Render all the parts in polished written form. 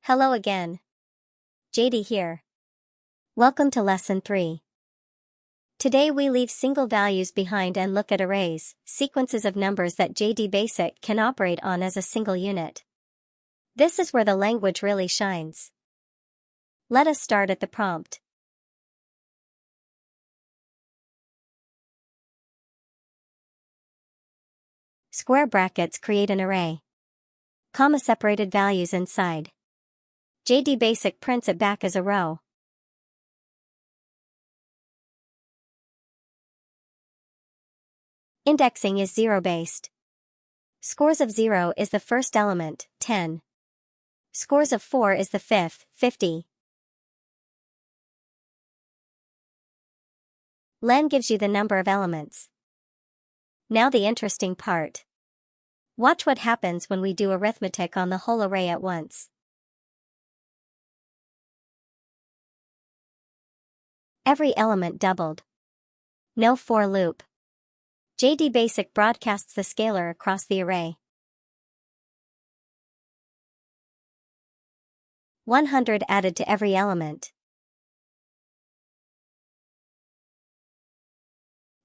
Hello again. JD here. Welcome to Lesson 3. Today we leave single values behind and look at arrays, sequences of numbers that jdBasic can operate on as a single unit. This is where the language really shines. Let us start at the prompt. Square brackets create an array. Comma-separated values inside. jdBasic prints it back as a row. Indexing is zero-based. Scores of 0 is the first element, 10. Scores of 4 is the fifth, 50. Len gives you the number of elements. Now the interesting part. Watch what happens when we do arithmetic on the whole array at once. Every element doubled. No for loop. jdBasic broadcasts the scalar across the array. 100 added to every element.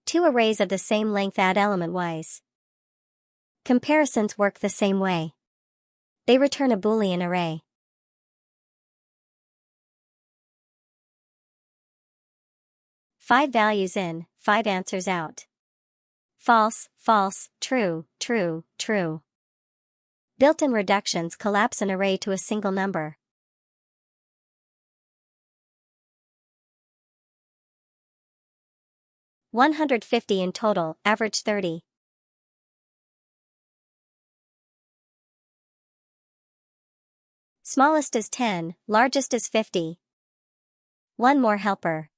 2 arrays of the same length add element-wise. Comparisons work the same way. They return a Boolean array. Five values in, 5 answers out. False, false, true, true, true. Built-in reductions collapse an array to a single number. $150 in total, average 30. Smallest is 10, largest is 50. One more helper.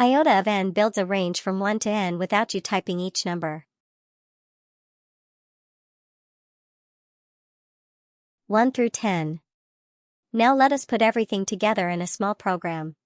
IOTA of n builds a range from 1 to n without you typing each number. 1 through 10. Now let us put everything together in a small program.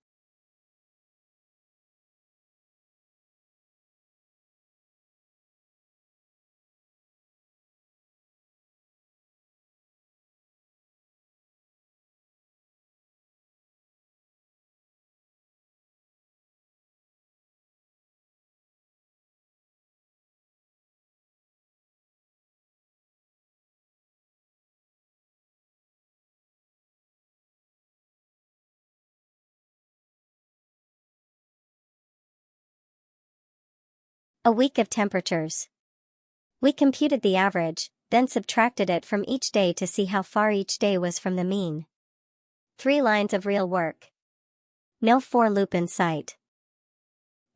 A week of temperatures. We computed the average, then subtracted it from each day to see how far each day was from the mean. 3 lines of real work. No for loop in sight.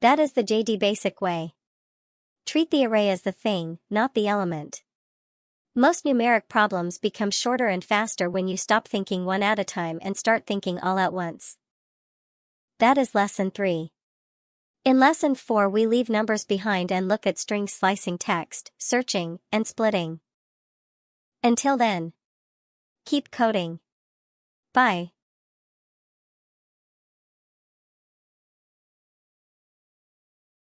That is the jdBasic way. Treat the array as the thing, not the element. Most numeric problems become shorter and faster when you stop thinking one at a time and start thinking all at once. That is Lesson 3. In Lesson 4 we leave numbers behind and look at string slicing text, searching, and splitting. Until then, keep coding. Bye.